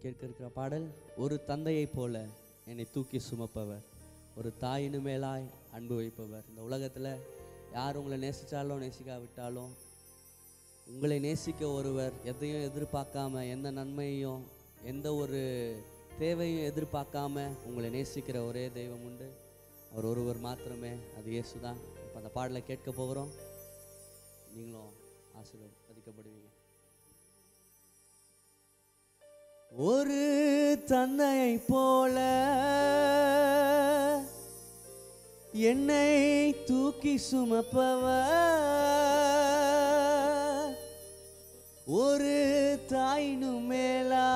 கேட்க இருக்கிற பாடல், ஒரு தந்தையைப் போல என்னை தூக்கி சுமப்பவர், ஒரு தாயினு மேலாய் அன்பு வைப்பவர். இந்த உலகத்தில் யார் உங்களை நேசித்தாலும் நேசிக்காவிட்டாலும் உங்களை நேசிக்க ஒருவர், எதையும் எதிர்பார்க்காம, எந்த நன்மையும் எந்த ஒரு தேவையும் எதிர்பார்க்காம உங்களை நேசிக்கிற ஒரே தெய்வம் உண்டு. அவர் ஒருவர் மாத்திரமே, அது இயேசு தான். இப்போ அந்த பாடலை கேட்க போகிறோம். நீங்களும் ஆசீர்வதிக்கப்படுவீங்க. ஒரு தந்தையை போல என்னை தூக்கி சுமப்பவர், ஒரு தாயினு மேலா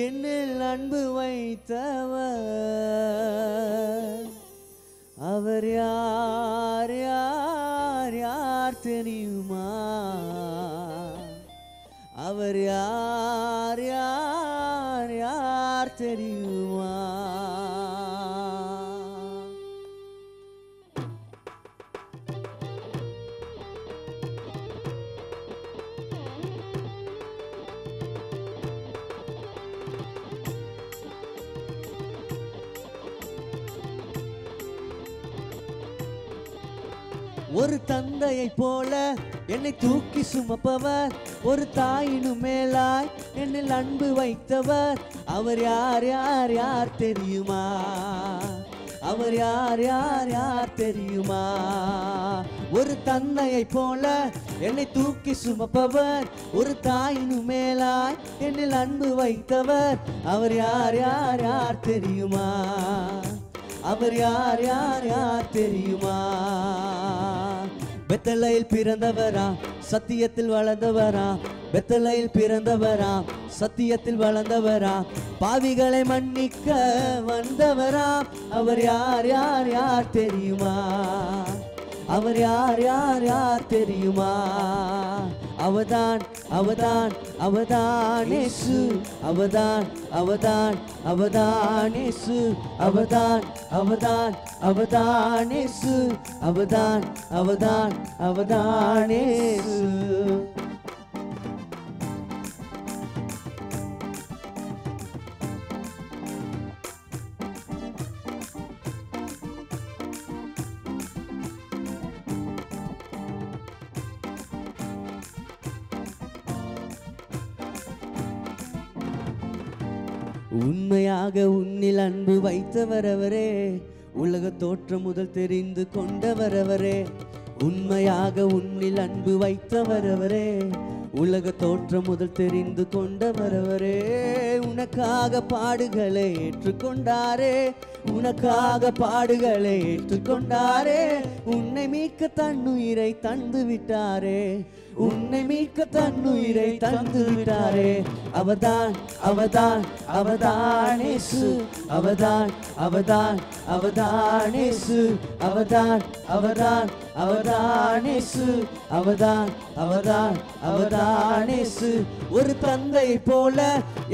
என்னில் அன்பு வைத்தவர், அவர் யார் யார் யார் தெரியுமா? அவர் யார் யார் யார் தெரியுமா? ஒரு தந்தையை போல என்னை தூக்கி சுமப்பவர், ஒரு தாயினு மேலாய் என்னில் அன்பு வைத்தவர், அவர் யார் யார் யார் தெரியுமா? அவர் யார் யார் யார் தெரியுமா? ஒரு தந்தையை போல என்னை தூக்கி சுமப்பவர், ஒரு தாயினு மேலாய் என்னில் அன்பு வைத்தவர், அவர் யார் யார் யார் தெரியுமா? அவர் யார் யார் யார் தெரியுமா? பெத்தலையில் பிறந்தவரா, சத்தியத்தில் வளர்ந்தவரா, பெத்தலையில் பிறந்தவரா, சத்தியத்தில் வளர்ந்தவரா, பாவிகளை மன்னிக்க வந்தவரா, அவர் யார் யார் யார் தெரியுமா? அவர் யார் யார் யார் தெரியுமா? அவதான் அவதான் அவதான் இயேசு, அவதான் அவதான் அவதான் இயேசு, அவதான் அவதான் அவதான் இயேசு, அவதான் அவதான் அவதான் இயேசு. உண்மையாக உன்னில் அன்பு வைத்தவர் அவரே, உலக தோற்றம் முதல் தெரிந்து கொண்டவர் அவரே. உண்மையாக உன்னில் அன்பு வைத்தவர் அவரே, உலக தோற்றம் முதல் தெரிந்து கொண்டவர் அவரே. உனக்காக பாடுகளை ஏற்றுக்கொண்டாரே, உனக்காக பாடுகளை ஏற்றுக்கொண்டாரே. உன்னை மீட்க தன்னுயிரை தந்து விட்டாரே, உன்னை மீட்க தன்னுயிரை தந்து விட்டாரே. அவதான் அவதான் அவதான் இயேசு, அவதான் அவதான் அவதான் இயேசு, அவதான் அவதான் அவதான் இயேசு, அவதான் அவதான் அவதான் இயேசு. ஒரு தந்தை போல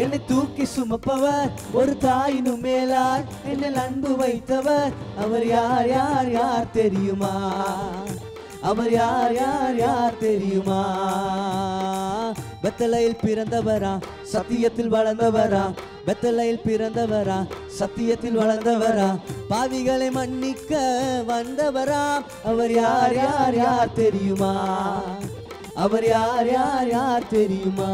என்னை தூக்கி சுமப்பவர், ஒரு தாயினு மேலாய் என்னில் அன்பு வைத்தவர், அவர் யார் யார் யார் தெரியுமா? அவர் யார் யார் யார் தெரியுமா? பெத்தலையில் பிறந்தவரா, சத்தியத்தில் வளர்ந்தவரா, பெத்தலையில் பிறந்தவரா, சத்தியத்தில் வளர்ந்தவரா, பாவிகளை மன்னிக்க வந்தவரா, அவர் யார் யார் யார் தெரியுமா? அவர் யார் யார் யார் தெரியுமா?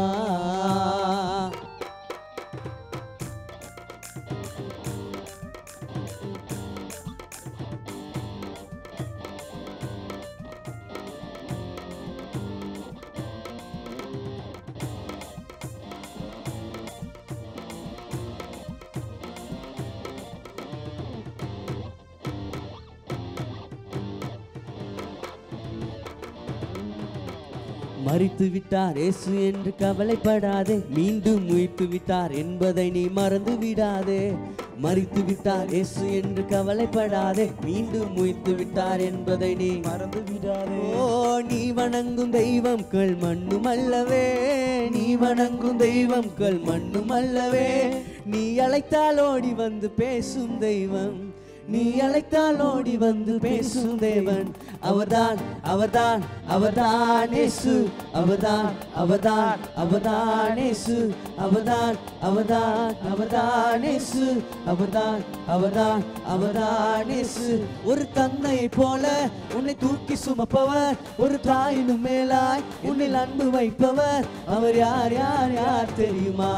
மரித்து விட்டார் இயேசு என்று கவலைப்படாதே, மீண்டும் உயிர்த்து விட்டார் என்பதை நீ மறந்து விடாதே. மரித்து விட்டார் இயேசு என்று கவலைப்படாதே, மீண்டும் உயிர்த்து விட்டார் என்பதை நீ மறந்து விடாதே. ஓ, நீ வணங்கும் தெய்வம்கள் மண்ணும் அல்லவே, நீ வணங்கும் தெய்வம்கள் மண்ணும் அல்லவே. நீ அழைத்தால் ஓடி வந்து பேசும் தெய்வம், நீ அழைத்தால் ஓடி வந்து பேசும் தேவன். அவர்தான் அவர்தான் அவர்தான் இயேசு. அவர்தான் அவர்தான் அவர்தான் இயேசு. அவர்தான் அவர்தான் அவர்தான் இயேசு. அவர்தான் அவர்தான் அவர்தான் இயேசு. ஒரு தந்தையை போல உன்னை தூக்கி சுமப்பவர், ஒரு தாயினும் மேலாய் உன்னில் அன்பு வைப்பவர். அவர் யார் யார் யார் தெரியுமா?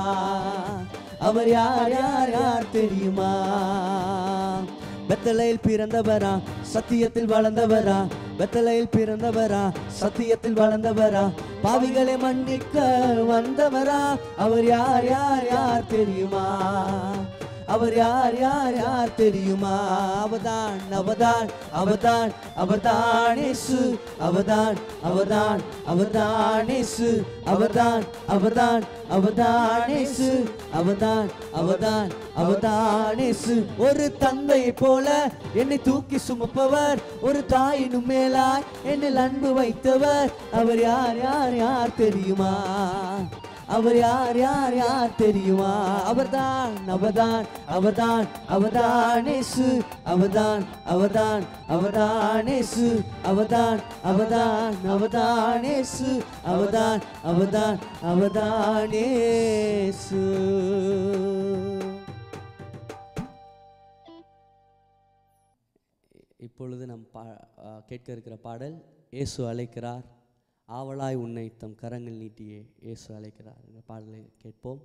அவர் யார் யார் யார் தெரியுமா? பெத்தலையில் பிறந்தவரா, சத்தியத்தில் வளர்ந்தவரா. பெத்தலையில் பிறந்தவரா, சத்தியத்தில் வளர்ந்தவரா. பாவிகளை மன்னிக்க வந்தவரா. அவர் யார் யார் யார் தெரியுமா? அவர் யார் யார் யார் தெரியுமா? அவர்தான் அவர்தான் அவர்தான் அவர்தான் இயேசு. அவர்தான் அவர்தான் அவர்தான் இயேசு. அவர்தான் அவர்தான் அவர்தான் இயேசு. அவர்தான் அவர்தான் அவர்தான் இயேசு. ஒரு தந்தையை போல என்னை தூக்கி சுமப்பவர், ஒரு தாயினும் மேலாய் என்னில் அன்பு வைத்தவர். அவர் யார் யார் யார் தெரியுமா? அவர் யார் யார் யார் தெரியுமா? அவர்தான் அவர்தான் அவர்தான் அவர்தான் இயேசு. அவர்தான் அவர்தான் அவர்தான் இயேசு. அவர்தான் அவர்தான் அவர்தான் இயேசு. அவர்தான் அவர்தான் அவர்தான் இயேசு. இப்பொழுது நாம் கேட்க இருக்கிற பாடல் இயேசு அழைக்கிறார். ஆவலாய் உன்னை தம் கரங்கள் நீட்டியே இயேசு அழைக்கிறார். இந்த பாடலை கேட்போம்.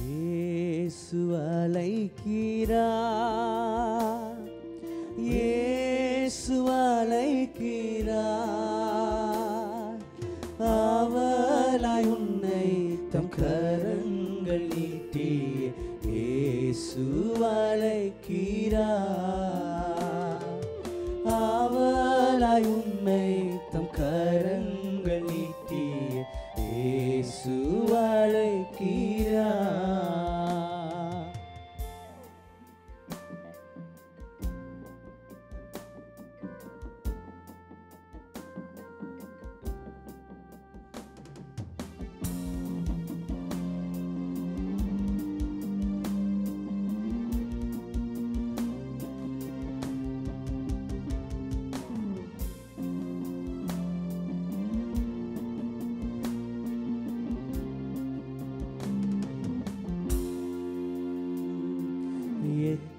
இயேசு அழைக்கிறார். இயேசு அழைக்கிறார். ஆவலாய் உன்னை தம் கரங்கள் நீட்டி இயேசு அழைக்கிறார். ஆவலாய் உன்னை தம் கரங்கள் நீட்டி இயேசு அழைக்கிறார்.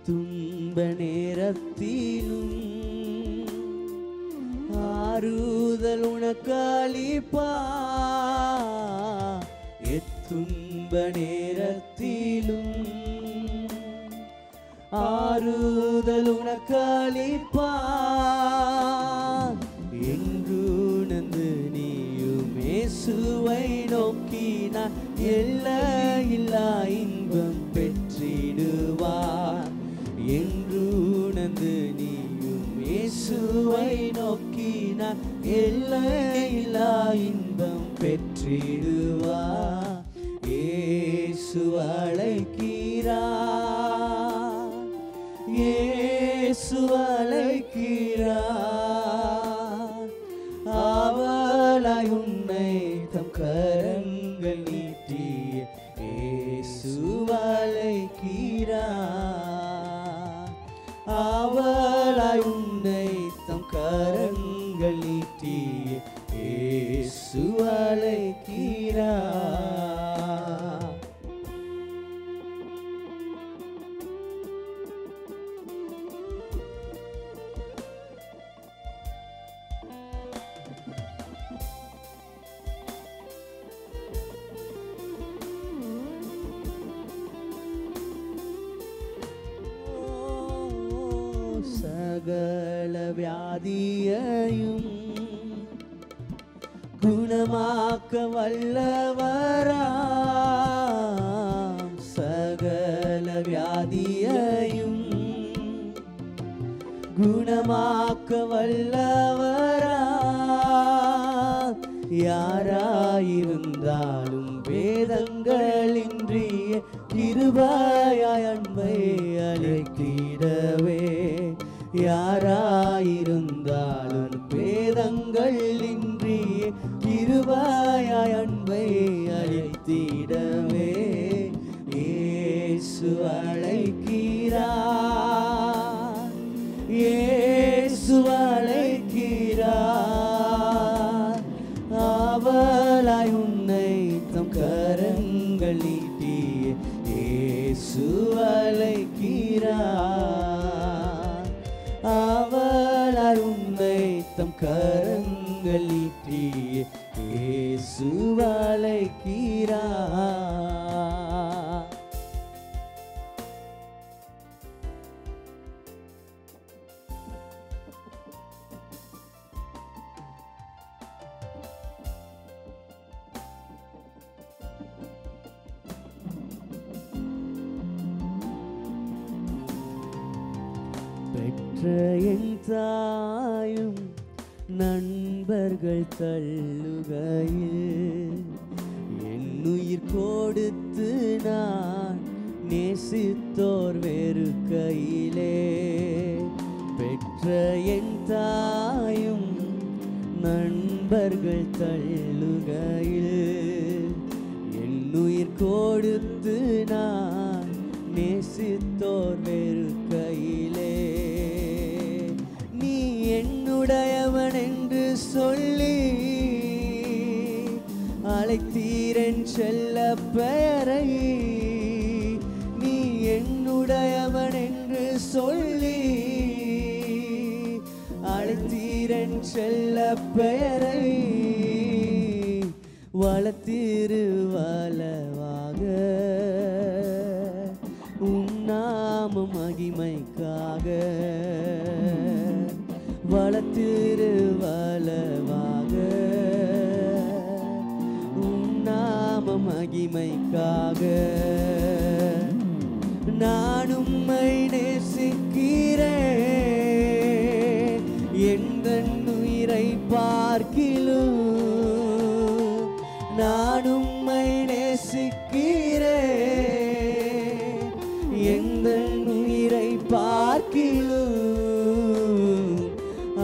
துன்ப நேரத்திலும் ஆறுதல் உனக்கு அளிப்பார். எத்துன்ப நேரத்திலும் ஆறுதல் உனக்கு அளிப்பார். எங்குணர்ந்து நீயும் இயேசுவை நோக்கினார் எல்லையில்லா இன்பம் பெற்றிடுவார். என்றுணர்ந்து நீயும் இயேசுவை நோக்கினார் எல்லையில்லா இன்பம் பெற்றிடுவார். இயேசு அழைக்கிறார். இயேசு அழைக்கிறார். ஆவலாய் உன்னை தம் கரங்கள் நீட்டி இயேசு அழைக்கிறார். ஆவலாய் உன்னை தம் கரங்கள் நீட்டி இயேசு அழைக்கிறார். சகல வியாதியையும் குணமாக்க வல்லவராம் சகல வியாதியையும் குணமாக்க வல்லவராம் யாராயிருந்தாலும் வேதங்களின்றிய கிருபையாய் அன்பை அழைத்திடவே யாராயிருந்தாலும் வேதங்களின்றிய கிருபையாய் அன்பை அழைத்திடவே இயேசு அழைக்கிறார் இயேசு அழைக்கிறார் ஆவலாய் உன்னை தம் கரங்கள் நீட்டிய இயேசு அழைக்கிறார் ஆவலாய் உன்னை தம் கரங்கள் நீட்டிய இயேசு அழைக்கிறார். பெற்ற என் தாயும் நண்பர்கள் தள்ளுகையில் என்னுயிர் கொடுத்து நான் நேசித்தோர் வெறுக்கையிலே பெற்ற என் தாயும் நண்பர்கள் தள்ளுகையில் என்னுயிர் கொடுத்து நான் நேசித்தோர் வெறுக்கையிலே நீ என்னுடையவன் என்று சொல்லி அழைத்தீரன் செல்ல பெயரை நீ என்னுடையவன் என்று சொல்லி அழைத்தீரன் செல்ல பெயரை வளர்த்திருவளவாக உன்னாம மகிமைக்காக வளர்த்திருவளவாக உன்னாம மகிமைக்காக நான் உம்மை நேசிக்கிறேன் எந்தன் உயிரை பார்க்கிலும் நான் உம்மை நேசிக்கிறேன் எந்தன் உயிரை பார்க்கிலும்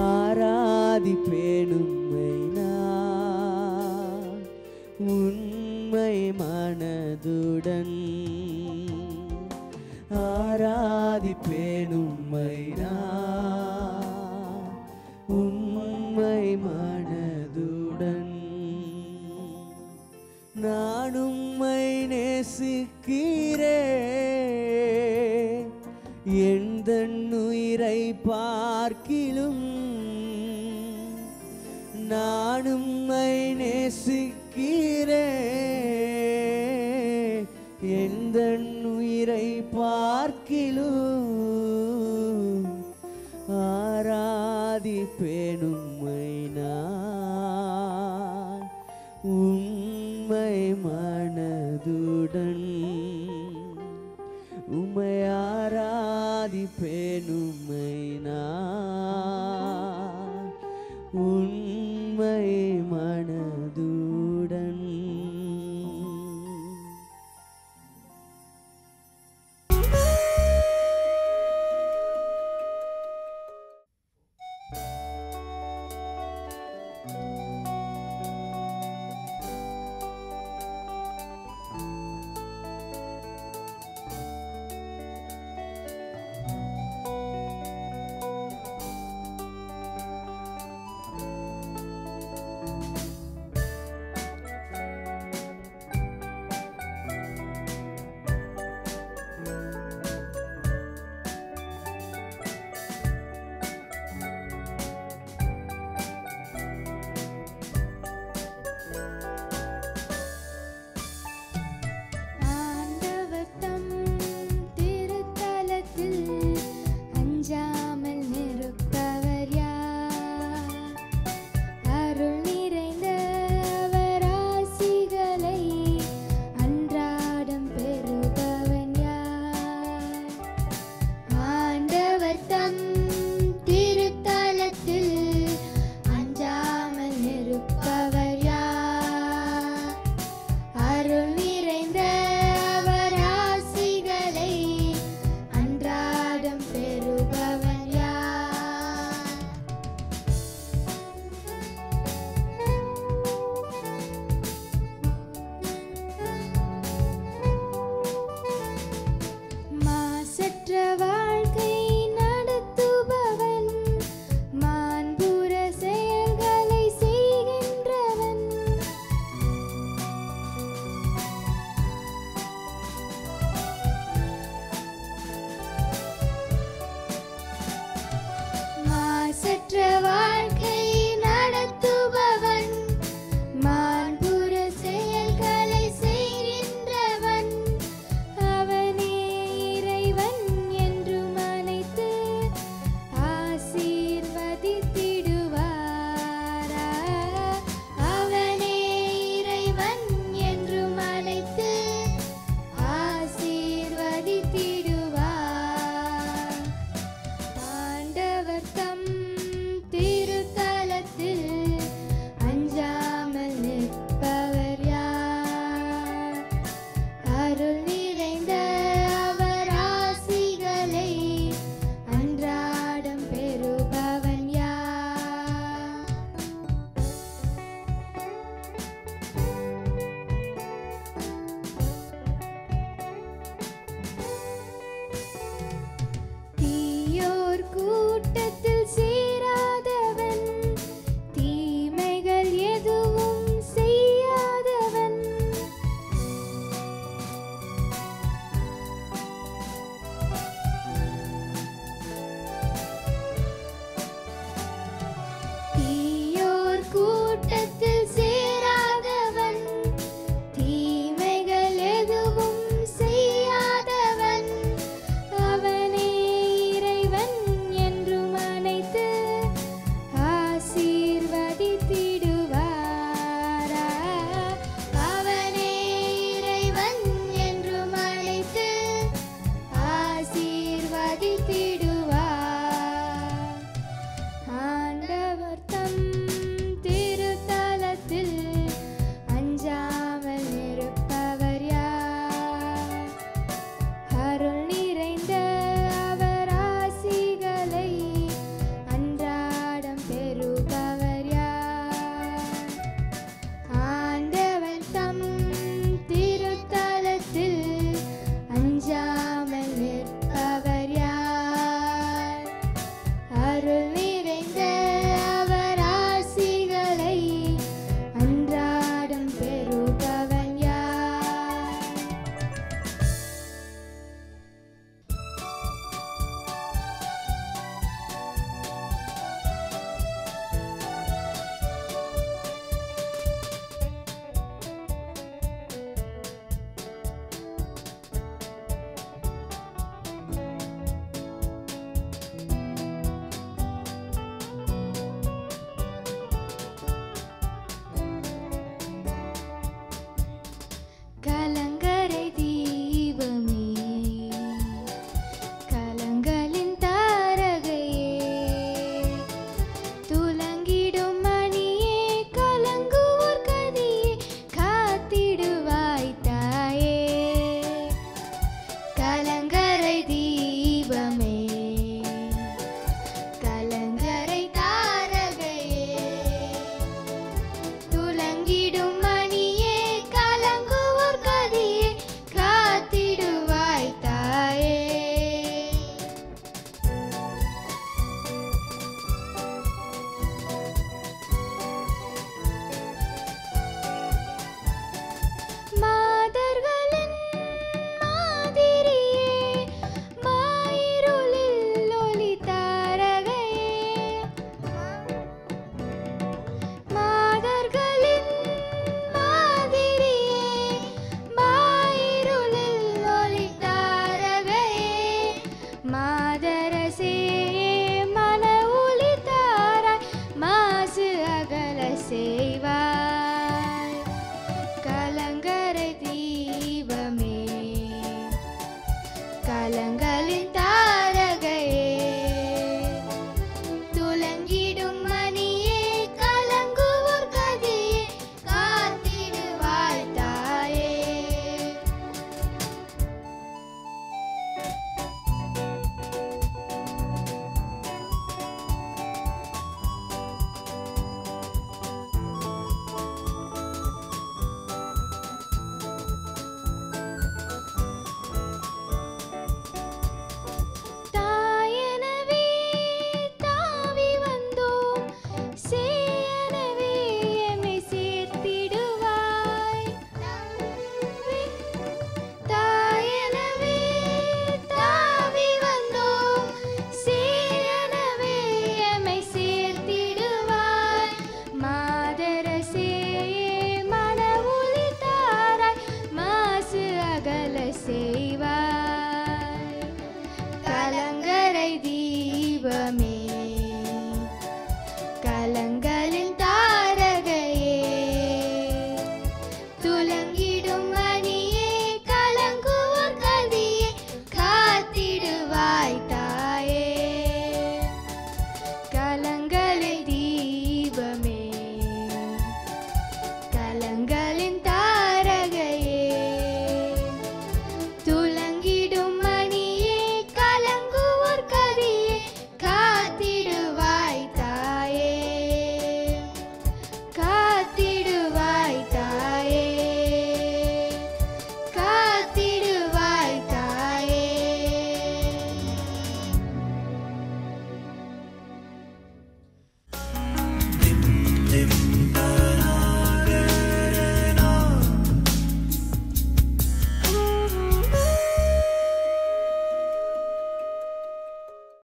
ஆராதிப்பேன் உம்மை நான் உண்மை மனதுடன் ஆராதிப்பேன் உம்மை நான் உண்மை மனதுடன் நான் உம்மை நேசிக்கிறேன் எந்தன் உயிரை பார்க்கிலும் நான் உம்மை நேசிக்கிறேன் எந்தன் உயிரை பார்க்கிலும் ஆராதிப்பேன் உம்மை நான் உம்மை மனதுடன் உம்மை ஆராதிப்பேன் உம்மை நான் உண்மை மனதுடன்